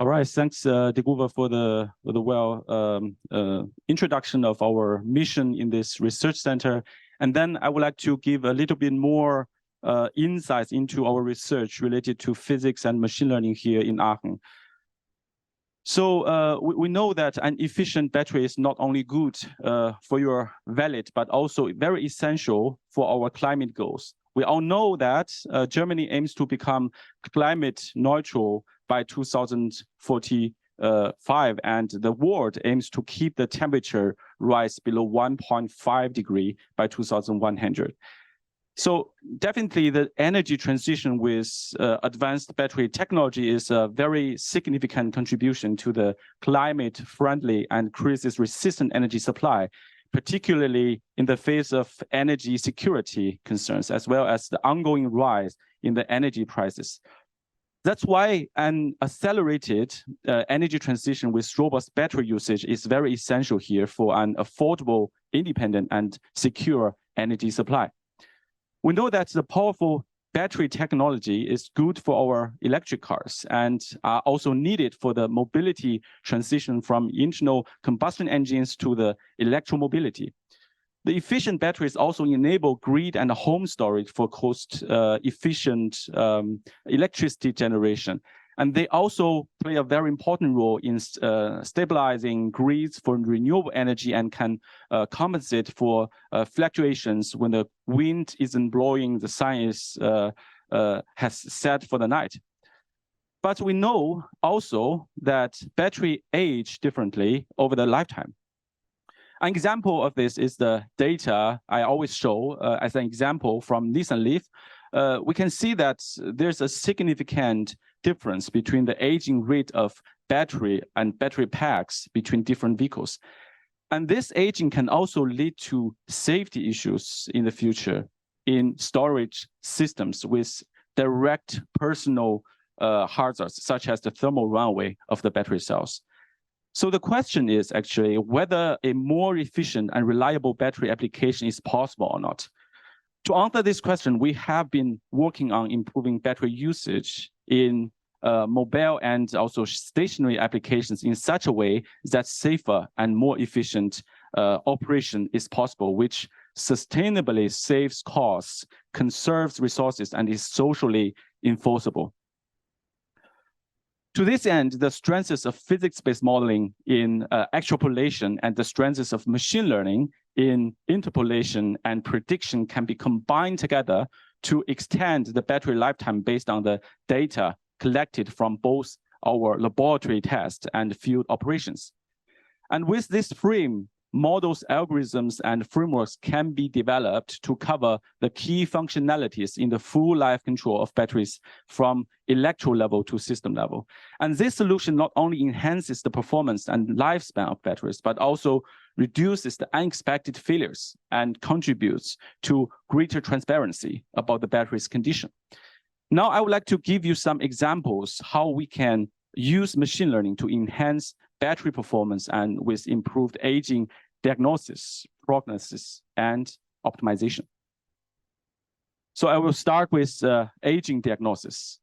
All right, thanks, Deguva, for the introduction of our mission in this research center. And then I would like to give a little bit more insights into our research related to physics and machine learning here in Aachen. So we know that an efficient battery is not only good for your wallet, but also very essential for our climate goals. We all know that Germany aims to become climate neutral by 2045, and the world aims to keep the temperature rise below 1.5 degrees by 2100. So definitely the energy transition with advanced battery technology is a very significant contribution to the climate-friendly and crisis-resistant energy supply, particularly in the face of energy security concerns, as well as the ongoing rise in the energy prices. That's why an accelerated energy transition with robust battery usage is very essential here for an affordable, independent, and secure energy supply. We know that the powerful battery technology is good for our electric cars and are also needed for the mobility transition from internal combustion engines to the electromobility. The efficient batteries also enable grid and home storage for cost-efficient electricity generation. And they also play a very important role in stabilizing grids for renewable energy and can compensate for fluctuations when the wind isn't blowing, the sun has set for the night. But we know also that battery age differently over the lifetime. An example of this is the data I always show as an example from Nissan Leaf. We can see that there's a significant difference between the aging rate of battery and battery packs between different vehicles. And this aging can also lead to safety issues in the future in storage systems with direct personal hazards, such as the thermal runaway of the battery cells. So the question is actually whether a more efficient and reliable battery application is possible or not. To answer this question, we have been working on improving battery usage in mobile and also stationary applications in such a way that safer and more efficient operation is possible, which sustainably saves costs, conserves resources, and is socially enforceable. To this end, the strengths of physics-based modeling in extrapolation and the strengths of machine learning in interpolation and prediction can be combined together to extend the battery lifetime based on the data collected from both our laboratory tests and field operations. And with this frame, models, algorithms, and frameworks can be developed to cover the key functionalities in the full life control of batteries from electro level to system level. And this solution not only enhances the performance and lifespan of batteries, but also reduces the unexpected failures and contributes to greater transparency about the battery's condition. Now, I would like to give you some examples how we can use machine learning to enhance battery performance and with improved aging diagnosis, prognosis, and optimization. So I will start with aging diagnosis.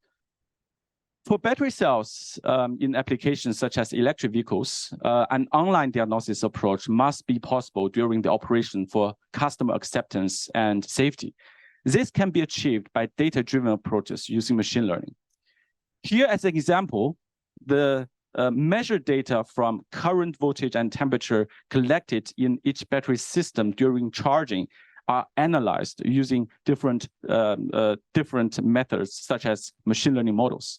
For battery cells in applications such as electric vehicles, an online diagnosis approach must be possible during the operation for customer acceptance and safety. This can be achieved by data-driven approaches using machine learning. Here, as an example, the measured data from current voltage and temperature collected in each battery system during charging are analyzed using different methods, such as machine learning models.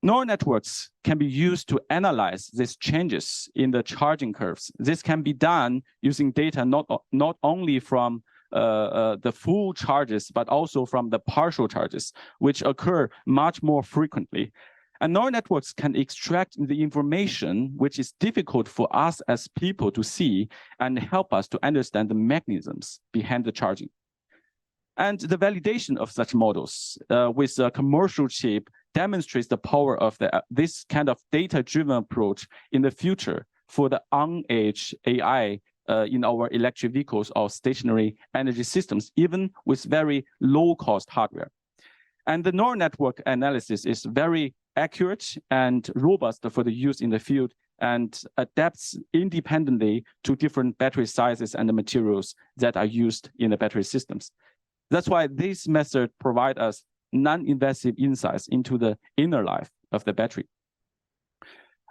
Neural networks can be used to analyze these changes in the charging curves. This can be done using data not only from the full charges, but also from the partial charges, which occur much more frequently. And neural networks can extract the information which is difficult for us as people to see and help us to understand the mechanisms behind the charging. And the validation of such models with a commercial chip demonstrates the power of this kind of data-driven approach in the future for the on-edge AI in our electric vehicles or stationary energy systems, even with very low-cost hardware. And the neural network analysis is very accurate and robust for the use in the field and adapts independently to different battery sizes and the materials that are used in the battery systems. That's why this method provides us non-invasive insights into the inner life of the battery.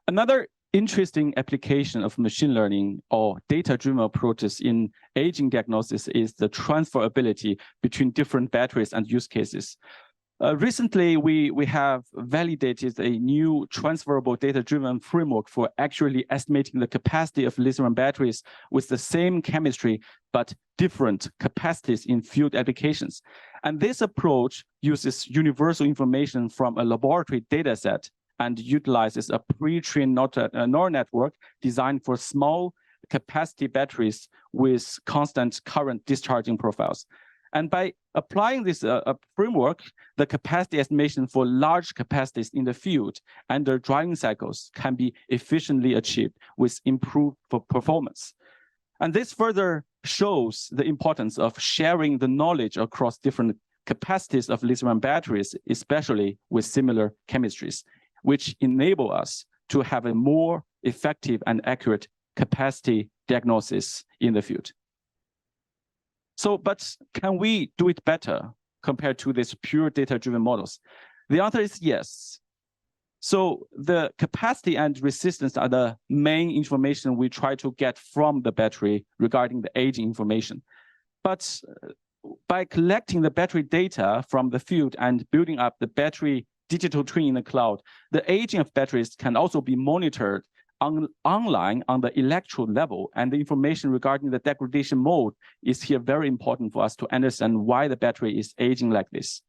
Another interesting application of machine learning or data-driven approaches in aging diagnosis is the transferability between different batteries and use cases. Recently, we have validated a new transferable data-driven framework for accurately estimating the capacity of lithium batteries with the same chemistry, but different capacities in field applications. And this approach uses universal information from a laboratory data set and utilizes a pre-trained neural network designed for small capacity batteries with constant current discharging profiles. And by applying this framework, the capacity estimation for large capacities in the field and their driving cycles can be efficiently achieved with improved performance. And this further shows the importance of sharing the knowledge across different capacities of lithium batteries, especially with similar chemistries, which enable us to have a more effective and accurate capacity diagnosis in the field. So, but can we do it better compared to these pure data-driven models? The answer is yes. So the capacity and resistance are the main information we try to get from the battery regarding the aging information. But by collecting the battery data from the field and building up the battery digital twin in the cloud, the aging of batteries can also be monitored online on the electrode level, and the information regarding the degradation mode is here very important for us to understand why the battery is aging like this.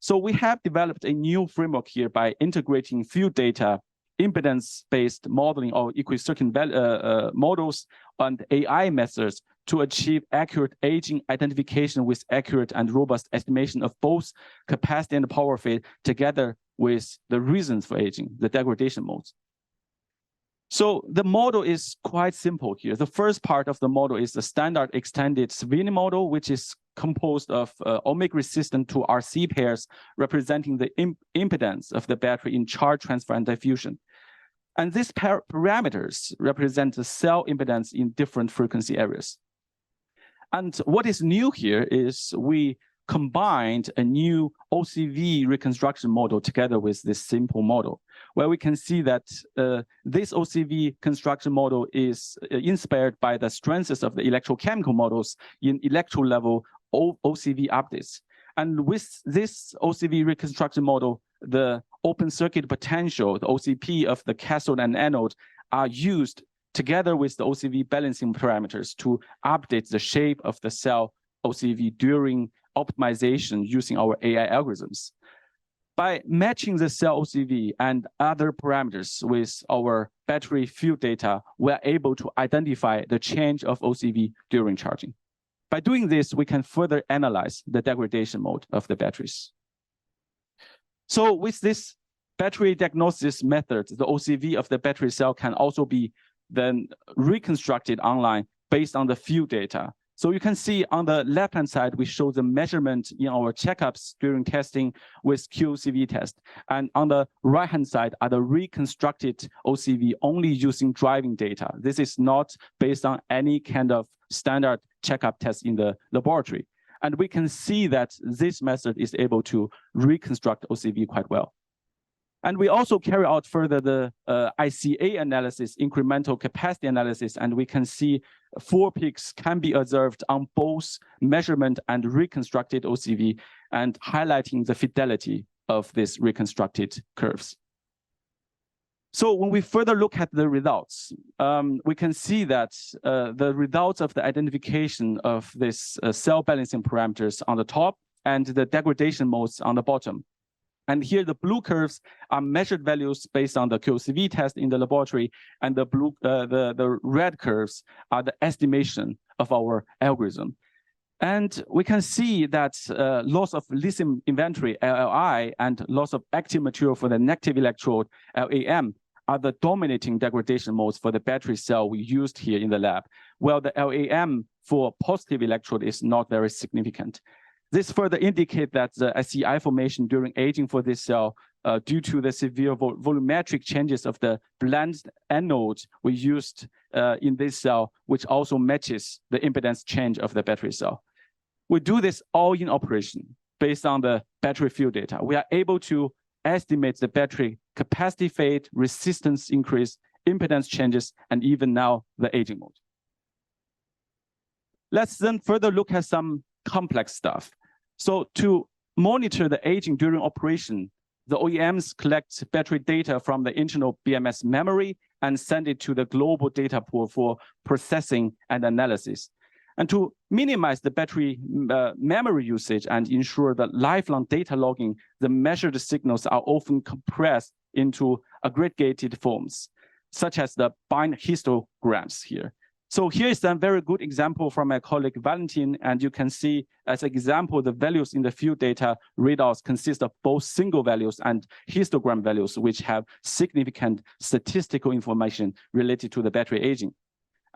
So we have developed a new framework here by integrating field data, impedance-based modeling or equicircuit models, and AI methods to achieve accurate aging identification with accurate and robust estimation of both capacity and power fade together with the reasons for aging, the degradation modes. So the model is quite simple here. The first part of the model is the standard extended Savini model, which is composed of ohmic resistant to RC pairs representing the impedance of the battery in charge transfer and diffusion. And these parameters represent the cell impedance in different frequency areas. And what is new here is we combined a new OCV reconstruction model together with this simple model, where we can see that this OCV construction model is inspired by the strengths of the electrochemical models in electrode level OCV updates. And with this OCV reconstruction model, the open circuit potential, the OCP of the cathode and anode, are used together with the OCV balancing parameters to update the shape of the cell OCV during optimization using our AI algorithms. By matching the cell OCV and other parameters with our battery field data, we're able to identify the change of OCV during charging. By doing this, we can further analyze the degradation mode of the batteries. So with this battery diagnosis method, the OCV of the battery cell can also be then reconstructed online based on the field data. So you can see on the left-hand side, we show the measurement in our checkups during testing with QCV test. And on the right-hand side are the reconstructed OCV only using driving data. This is not based on any kind of standard checkup test in the laboratory. And we can see that this method is able to reconstruct OCV quite well. And we also carry out further the ICA analysis, incremental capacity analysis, and we can see 4 peaks can be observed on both measurement and reconstructed OCV, and highlighting the fidelity of these reconstructed curves. So when we further look at the results, we can see that the results of the identification of this cell balancing parameters on the top and the degradation modes on the bottom. And here the blue curves are measured values based on the QCV test in the laboratory, and the red curves are the estimation of our algorithm. And we can see that loss of lithium inventory, LLI, and loss of active material for the negative electrode, LAM, are the dominating degradation modes for the battery cell we used here in the lab, while the LAM for positive electrode is not very significant. This further indicates that the SEI formation during aging for this cell due to the severe volumetric changes of the blend anode we used in this cell, which also matches the impedance change of the battery cell. We do this all in operation based on the battery field data. We are able to estimate the battery capacity fade, resistance increase, impedance changes, and even now the aging mode. Let's then further look at some complex stuff. So to monitor the aging during operation, the OEMs collect battery data from the internal BMS memory and send it to the global data pool for processing and analysis. And to minimize the battery memory usage and ensure that lifelong data logging, the measured signals are often compressed into aggregated forms, such as the bind histograms here. So here is a very good example from my colleague Valentin, and you can see as an example, the values in the field data readouts consist of both single values and histogram values, which have significant statistical information related to the battery aging.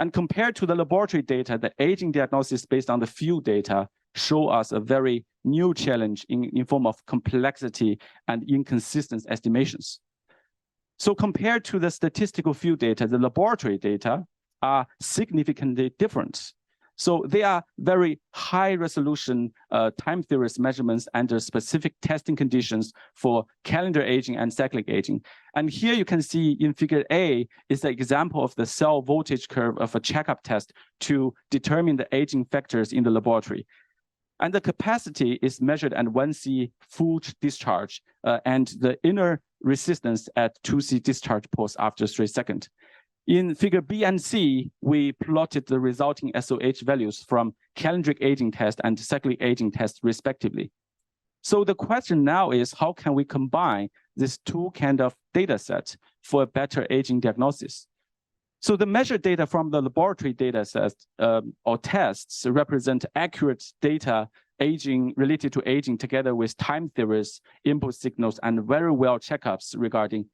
And compared to the laboratory data, the aging diagnosis based on the field data show us a very new challenge in form of complexity and inconsistent estimations. So compared to the statistical field data, the laboratory data are significantly different. So they are very high resolution time series measurements under specific testing conditions for calendar aging and cyclic aging. And here you can see in figure A is the example of the cell voltage curve of a checkup test to determine the aging factors in the laboratory. And the capacity is measured at 1C full discharge and the inner resistance at 2C discharge pulse after 3 seconds. In figure B and C, we plotted the resulting SOH values from calendric aging test and cyclic aging test respectively. So the question now is, how can we combine these two kind of data sets for a better aging diagnosis? So the measured data from the laboratory data sets or tests represent accurate data aging related to aging together with time theories, input signals, and very well checkups regarding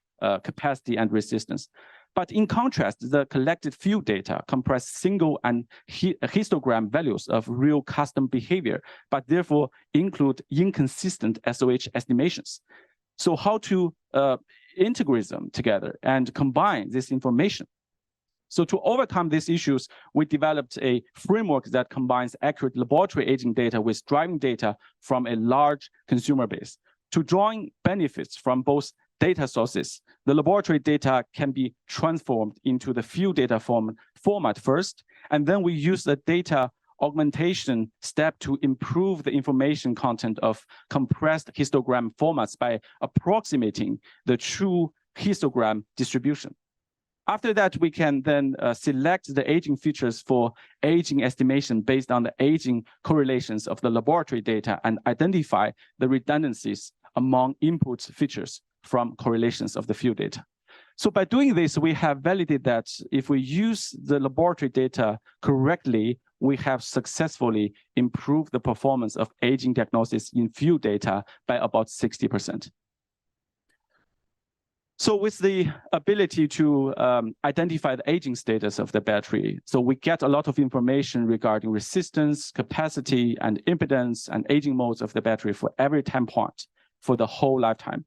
capacity and resistance. But in contrast, the collected field data comprise single and histogram values of real custom behavior, but therefore include inconsistent SOH estimations. So how to integrate them together and combine this information? So to overcome these issues, we developed a framework that combines accurate laboratory aging data with driving data from a large consumer base. To join benefits from both data sources, the laboratory data can be transformed into the field data format first, and then we use the data augmentation step to improve the information content of compressed histogram formats by approximating the true histogram distribution. After that, we can then select the aging features for aging estimation based on the aging correlations of the laboratory data and identify the redundancies among input features from correlations of the field data. So by doing this, we have validated that if we use the laboratory data correctly, we have successfully improved the performance of aging diagnosis in field data by about 60%. So with the ability to identify the aging status of the battery, so we get a lot of information regarding resistance, capacity, and impedance and aging modes of the battery for every time point for the whole lifetime.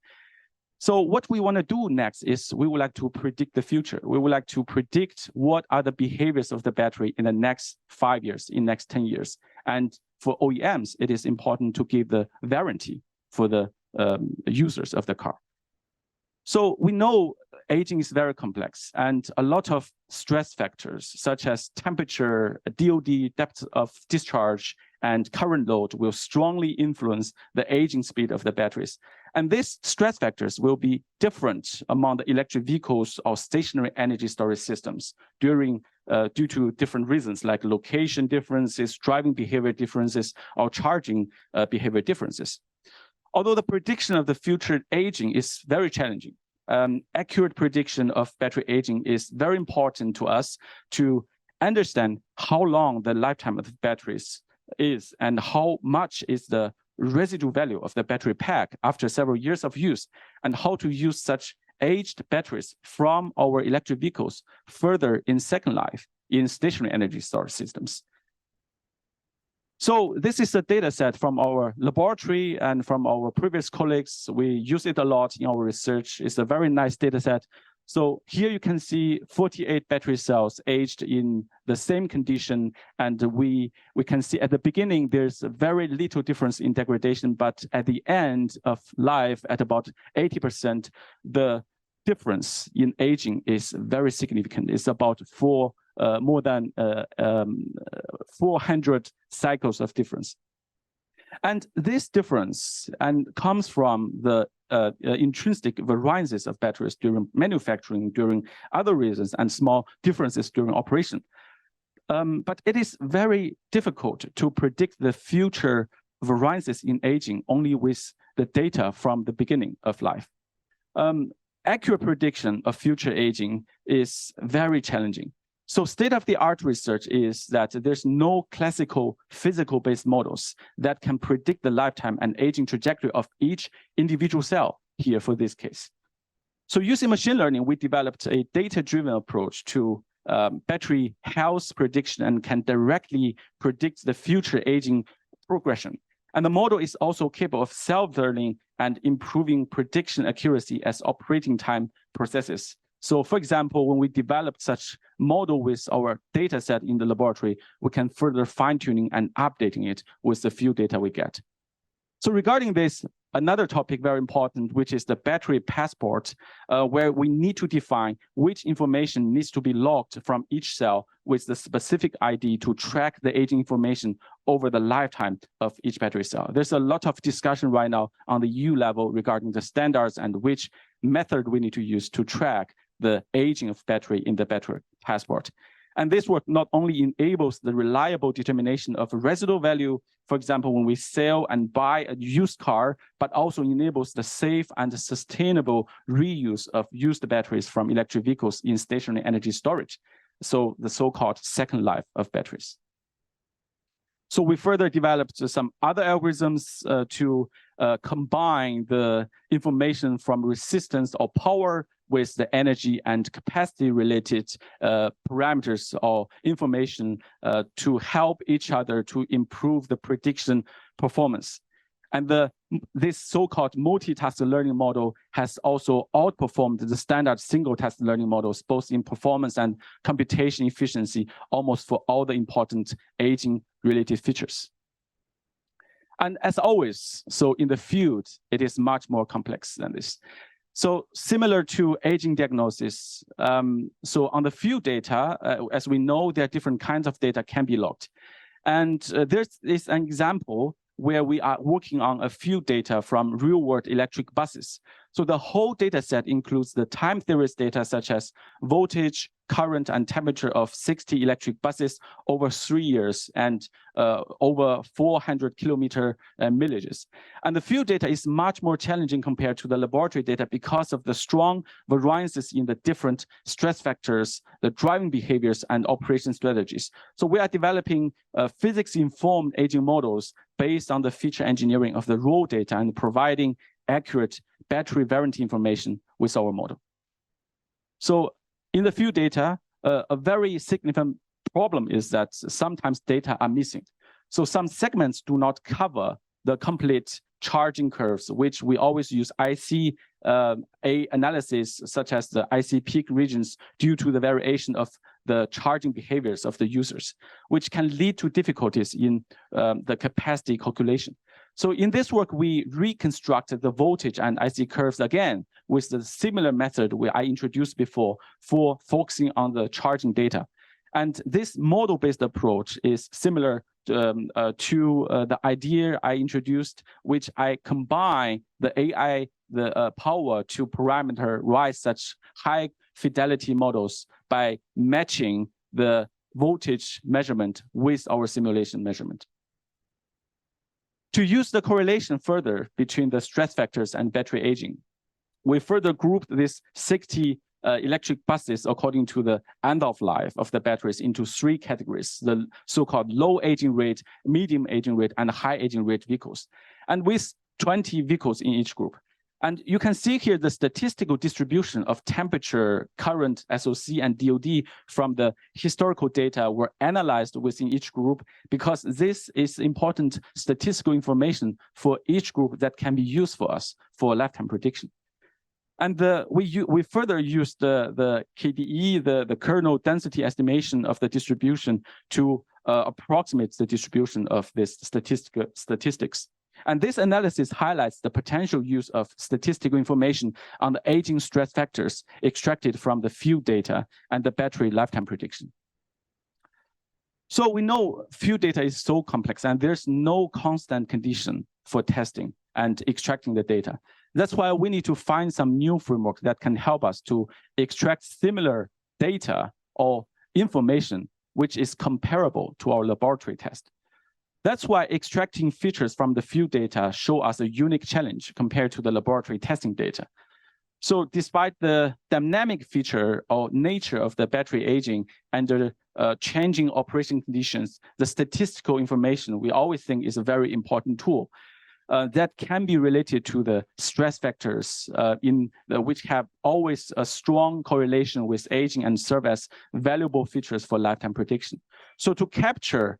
So what we want to do next is we would like to predict the future. We would like to predict what are the behaviors of the battery in the next 5 years, in next 10 years. And for OEMs, it is important to give the warranty for the users of the car. So we know aging is very complex and a lot of stress factors such as temperature, DOD, depth of discharge, and current load will strongly influence the aging speed of the batteries. And these stress factors will be different among the electric vehicles or stationary energy storage systems due to different reasons like location differences, driving behavior differences, or charging behavior differences. Although the prediction of the future aging is very challenging, accurate prediction of battery aging is very important to us to understand how long the lifetime of the batteries is and how much is the residual value of the battery pack after several years of use, and how to use such aged batteries from our electric vehicles further in second life in stationary energy storage systems. So this is a data set from our laboratory and from our previous colleagues. We use it a lot in our research. It's a very nice data set. So here you can see 48 battery cells aged in the same condition. And we can see at the beginning, there's very little difference in degradation, but at the end of life, at about 80%, the difference in aging is very significant. It's about more than 400 cycles of difference. And this difference comes from the intrinsic variances of batteries during manufacturing, during other reasons, and small differences during operation. But it is very difficult to predict the future variances in aging only with the data from the beginning of life. Accurate prediction of future aging is very challenging. So state-of-the-art research is that there's no classical physical-based models that can predict the lifetime and aging trajectory of each individual cell here for this case. So using machine learning, we developed a data-driven approach to battery health prediction and can directly predict the future aging progression. And the model is also capable of self-learning and improving prediction accuracy as operating time processes. So for example, when we developed such model with our data set in the laboratory, we can further fine-tuning and updating it with the few data we get. So regarding this, another topic very important, which is the battery passport, where we need to define which information needs to be logged from each cell with the specific ID to track the aging information over the lifetime of each battery cell. There's a lot of discussion right now on the EU level regarding the standards and which method we need to use to track the aging of battery in the battery passport. And this work not only enables the reliable determination of residual value, for example, when we sell and buy a used car, but also enables the safe and sustainable reuse of used batteries from electric vehicles in stationary energy storage. So the so-called second life of batteries. So we further developed some other algorithms to combine the information from resistance or power with the energy and capacity related parameters or information to help each other to improve the prediction performance. And this so-called multitask learning model has also outperformed the standard single-task learning models, both in performance and computation efficiency, almost for all the important aging-related features. And as always, so in the field, it is much more complex than this. So similar to aging diagnosis, so on the field data, as we know, there are different kinds of data can be logged. And there's an example where we are working on a field data from real-world electric buses. So the whole data set includes the time series data such as voltage, current, and temperature of 60 electric buses over 3 years and over 400 kilometer mileages. And the field data is much more challenging compared to the laboratory data because of the strong variances in the different stress factors, the driving behaviors, and operation strategies. So we are developing physics-informed aging models based on the feature engineering of the raw data and providing accurate battery variant information with our model. So in the field data, a very significant problem is that sometimes data are missing. So some segments do not cover the complete charging curves, which we always use IC analysis, such as the IC peak regions, due to the variation of the charging behaviors of the users, which can lead to difficulties in the capacity calculation. So in this work, we reconstructed the voltage and IC curves again with the similar method I introduced before for focusing on the charging data. And this model-based approach is similar to the idea I introduced, which I combine the AI, the power to parameterize such high fidelity models by matching the voltage measurement with our simulation measurement. To use the correlation further between the stress factors and battery aging, we further grouped these 60 electric buses according to the end of life of the batteries into 3 categories, the so-called low aging rate, medium aging rate, and high aging rate vehicles, and with 20 vehicles in each group. And you can see here the statistical distribution of temperature, current, SOC, and DOD from the historical data were analyzed within each group, because this is important statistical information for each group that can be used for us for lifetime prediction. And we further used the KDE, the kernel density estimation of the distribution to approximate the distribution of this statistics. And this analysis highlights the potential use of statistical information on the aging stress factors extracted from the field data and the battery lifetime prediction. So we know field data is so complex, and there's no constant condition for testing and extracting the data. That's why we need to find some new framework that can help us to extract similar data or information which is comparable to our laboratory test. That's why extracting features from the field data show us a unique challenge compared to the laboratory testing data. So despite the dynamic feature or nature of the battery aging and the changing operation conditions, the statistical information we always think is a very important tool that can be related to the stress factors which have always a strong correlation with aging and serve as valuable features for lifetime prediction. So to capture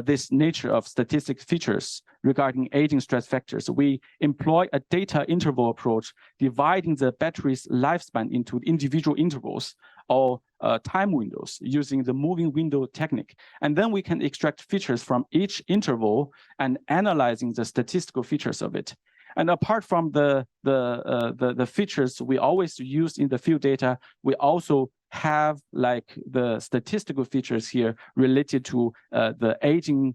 this nature of statistic features regarding aging stress factors, we employ a data interval approach, dividing the battery's lifespan into individual intervals or time windows using the moving window technique. And then we can extract features from each interval and analyzing the statistical features of it. And apart from the features we always use in the field data, we also have like the statistical features here related to the aging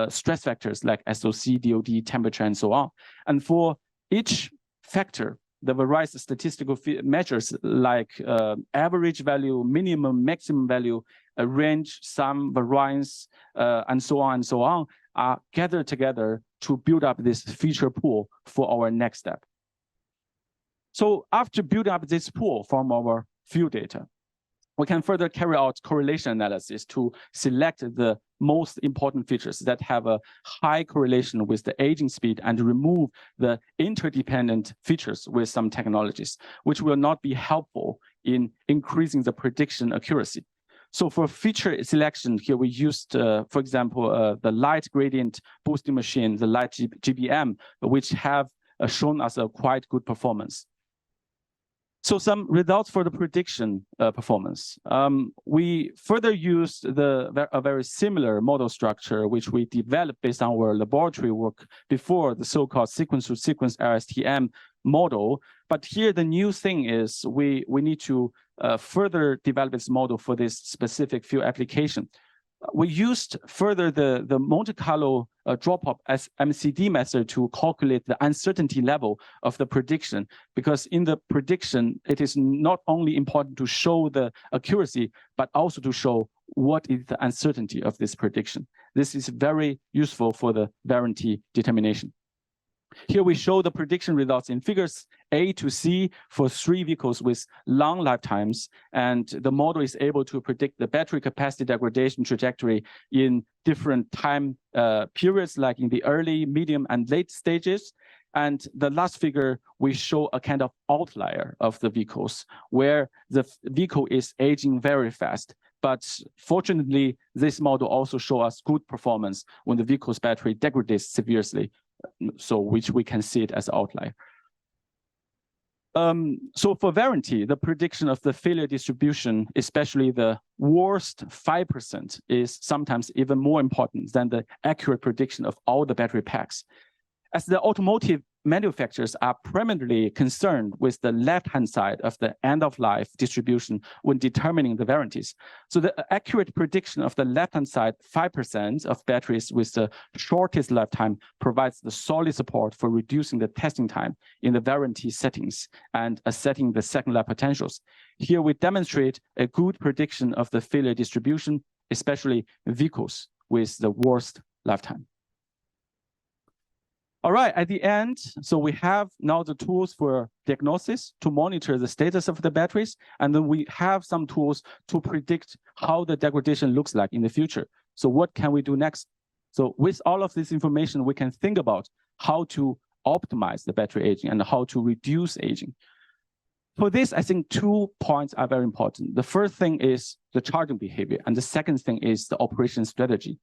stress factors like SOC, DOD, temperature, and so on. And for each factor, the various statistical measures like average value, minimum, maximum value, range, sum, variance, and so on, are gathered together to build up this feature pool for our next step. So after building up this pool from our field data, we can further carry out correlation analysis to select the most important features that have a high correlation with the aging speed and remove the interdependent features with some technologies, which will not be helpful in increasing the prediction accuracy. So for feature selection, here we used, for example, the light gradient boosting machine, the light GBM, which have shown us a quite good performance. So some results for the prediction performance. We further used a very similar model structure, which we developed based on our laboratory work before, the so-called sequence-to-sequence LSTM model. But here the new thing is we need to further develop this model for this specific field application. We used further the Monte Carlo drop-off as MCD method to calculate the uncertainty level of the prediction, because in the prediction, it is not only important to show the accuracy, but also to show what is the uncertainty of this prediction. This is very useful for the variance determination. Here we show the prediction results in figures A to C for 3 vehicles with long lifetimes, and the model is able to predict the battery capacity degradation trajectory in different time periods, like in the early, medium, and late stages. And the last figure, we show a kind of outlier of the vehicles, where the vehicle is aging very fast. But fortunately, this model also shows us good performance when the vehicle's battery degrades severely, so which we can see it as outlier. So for variance, the prediction of the failure distribution, especially the worst 5%, is sometimes even more important than the accurate prediction of all the battery packs. As the automotive manufacturers are primarily concerned with the left-hand side of the end-of-life distribution when determining the variances. So the accurate prediction of the left-hand side 5% of batteries with the shortest lifetime provides the solid support for reducing the testing time in the variance settings and setting the second life potentials. Here we demonstrate a good prediction of the failure distribution, especially vehicles with the worst lifetime. All right, at the end, so we have now the tools for diagnosis to monitor the status of the batteries, and then we have some tools to predict how the degradation looks like in the future. So what can we do next? So with all of this information, we can think about how to optimize the battery aging and how to reduce aging. For this, I think 2 points are very important. The first thing is the charging behavior, and the second thing is the operation strategy.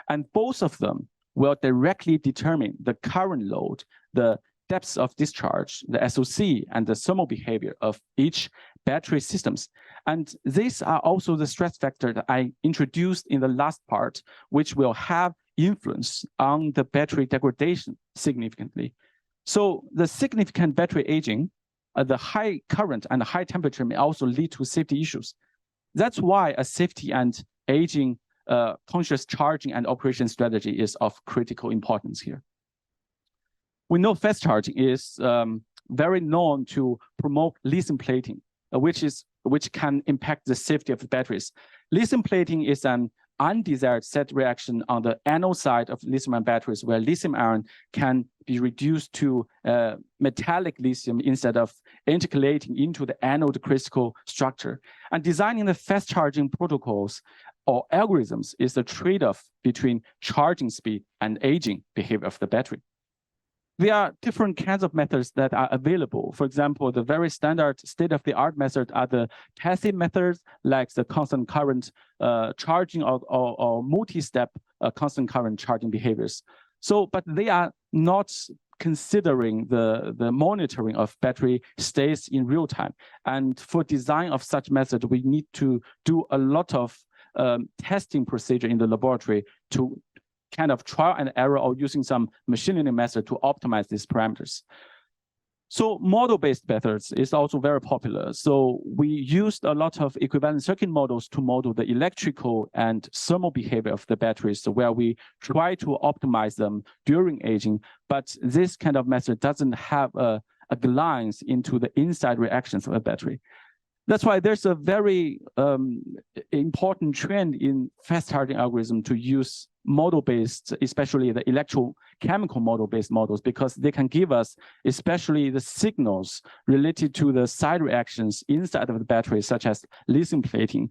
And both of them will directly determine the current load, the depth of discharge, the SOC, and the thermal behavior of each battery systems. And these are also the stress factor that I introduced in the last part, which will have influence on the battery degradation significantly. So the significant battery aging, the high current and high temperature may also lead to safety issues. That's why a safety and aging conscious charging and operation strategy is of critical importance here. We know fast charging is very known to promote lithium plating, which can impact the safety of the batteries. Lithium plating is an undesired set reaction on the anode side of lithium-ion batteries, where lithium ion can be reduced to metallic lithium instead of intercalating into the anode crystal structure. And designing the fast charging protocols or algorithms is a trade-off between charging speed and aging behavior of the battery. There are different kinds of methods that are available. For example, the very standard state-of-the-art method are the passive methods, like the constant current charging or multi-step constant current charging behaviors. So, but they are not considering the monitoring of battery states in real time. And for design of such method, we need to do a lot of testing procedure in the laboratory to kind of trial and error or using some machine learning method to optimize these parameters. So model-based methods is also very popular. So we used a lot of equivalent circuit models to model the electrical and thermal behavior of the batteries, where we try to optimize them during aging. But this kind of method doesn't have a glance into the inside reactions of a battery. That's why there's a very important trend in fast charging algorithm to use model-based, especially the electrochemical model-based models, because they can give us especially the signals related to the side reactions inside of the battery, such as lithium plating.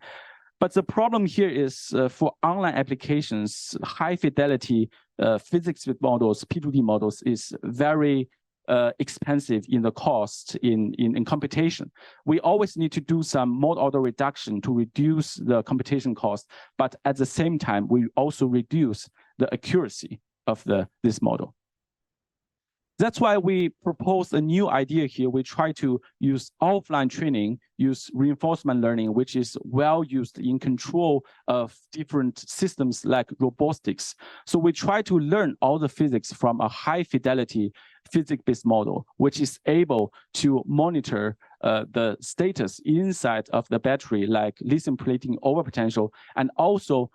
But the problem here is for online applications, high fidelity physics-based models, P2D models, is very expensive in the cost in computation. We always need to do some mode order reduction to reduce the computation cost, but at the same time, we also reduce the accuracy of this model. That's why we propose a new idea here. We try to use offline training, use reinforcement learning, which is well used in control of different systems like robotics. So we try to learn all the physics from a high fidelity physics-based model, which is able to monitor the status inside of the battery, like lithium plating overpotential, and also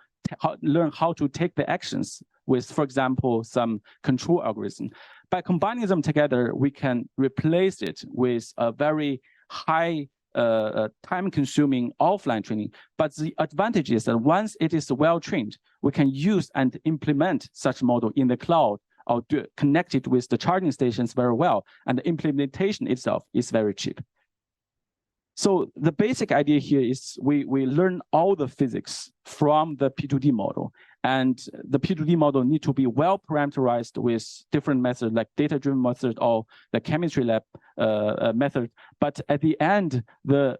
learn how to take the actions with, for example, some control algorithm. By combining them together, we can replace it with a very high time-consuming offline training. But the advantage is that once it is well-trained, we can use and implement such model in the cloud or connect it with the charging stations very well. And the implementation itself is very cheap. So the basic idea here is we learn all the physics from the P2D model. And the P2D model need to be well parameterized with different methods like data-driven method or the chemistry lab method. But at the end, the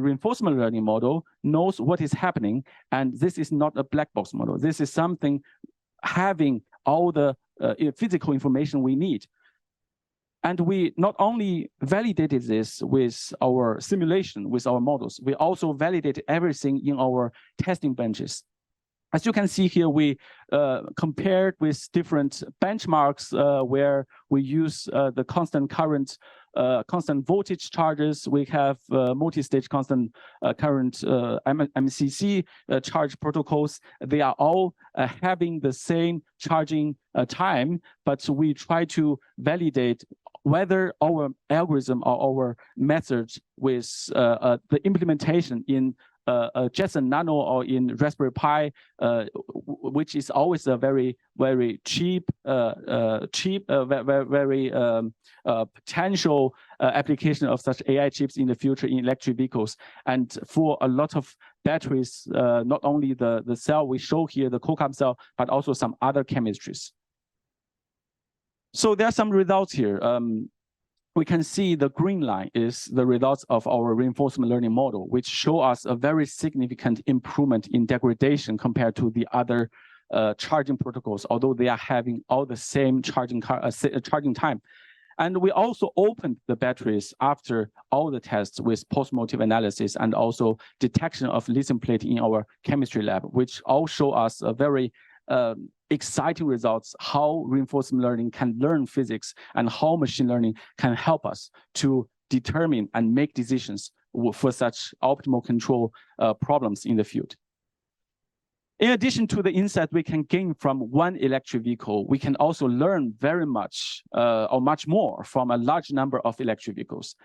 reinforcement learning model knows what is happening. And this is not a black box model. This is something having all the physical information we need. And we not only validated this with our simulation, with our models, we also validated everything in our testing benches. As you can see here, we compared with different benchmarks where we use the constant current, constant voltage charges. We have multi-stage constant current MCC charge protocols. They are all having the same charging time, but we try to validate whether our algorithm or our methods with the implementation in Jetson Nano or in Raspberry Pi, which is always a very, very cheap, very potential application of such AI chips in the future in electric vehicles. And for a lot of batteries, not only the cell we show here, the CoCam cell, but also some other chemistries. So there are some results here. We can see the green line is the results of our reinforcement learning model, which show us a very significant improvement in degradation compared to the other charging protocols, although they are having all the same charging time. And we also opened the batteries after all the tests with post-motive analysis and also detection of lithium plate in our chemistry lab, which all show us a very exciting results, how reinforcement learning can learn physics and how machine learning can help us to determine and make decisions for such optimal control problems in the field. In addition to the insight we can gain from one electric vehicle, we can also learn very much or much more from a large number of electric vehicles.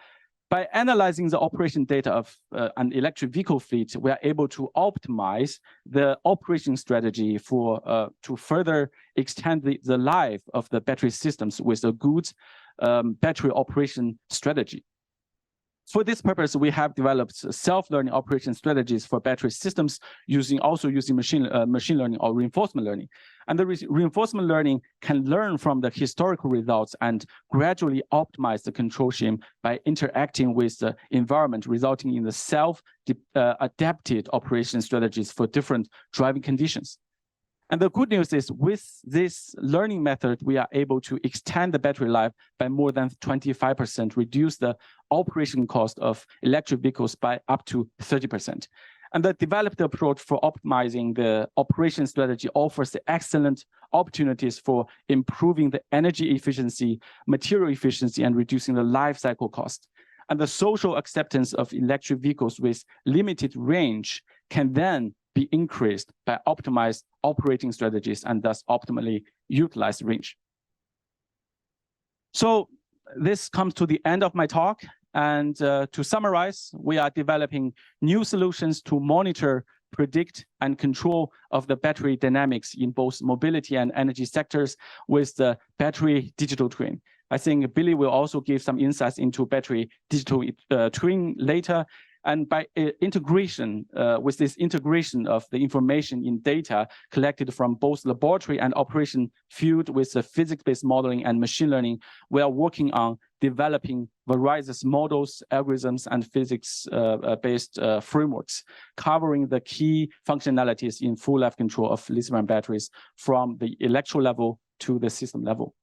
By analyzing the operation data of an electric vehicle fleet, we are able to optimize the operation strategy for to further extend the life of the battery systems with a good battery operation strategy. For this purpose, we have developed self-learning operation strategies for battery systems using machine learning or reinforcement learning. And the reinforcement learning can learn from the historical results and gradually optimize the control scheme by interacting with the environment, resulting in the self-adapted operation strategies for different driving conditions. And the good news is with this learning method, we are able to extend the battery life by more than 25%, reduce the operation cost of electric vehicles by up to 30%. And the developed approach for optimizing the operation strategy offers excellent opportunities for improving the energy efficiency, material efficiency, and reducing the life cycle cost. And the social acceptance of electric vehicles with limited range can then be increased by optimized operating strategies and thus optimally utilize range. So this comes to the end of my talk. And to summarize, we are developing new solutions to monitor, predict, and control of the battery dynamics in both mobility and energy sectors with the battery digital twin. I think Billy will also give some insights into battery digital twin later. And by integration, with this integration of the information in data collected from both laboratory and operation field with the physics-based modeling and machine learning, we are working on developing various models, algorithms, and physics-based frameworks, covering the key functionalities in full life control of lithium-ion batteries from the electro level to the system level.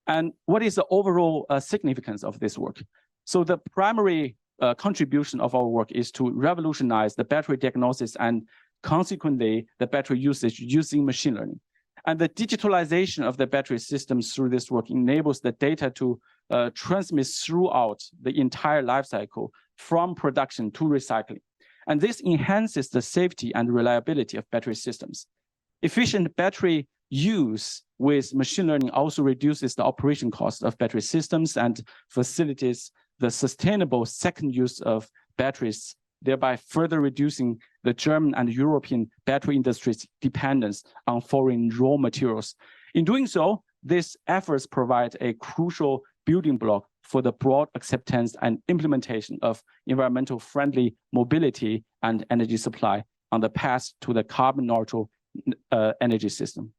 And what is the overall significance of this work? So the primary contribution of our work is to revolutionize the battery diagnosis and consequently the battery usage using machine learning. And the digitalization of the battery systems through this work enables the data to transmit throughout the entire life cycle from production to recycling. And this enhances the safety and reliability of battery systems. Efficient battery use with machine learning also reduces the operation cost of battery systems and facilitates the sustainable second use of batteries, thereby further reducing the German and European battery industry's dependence on foreign raw materials. In doing so, these efforts provide a crucial building block for the broad acceptance and implementation of environmental friendly mobility and energy supply on the path to the carbon neutral energy system.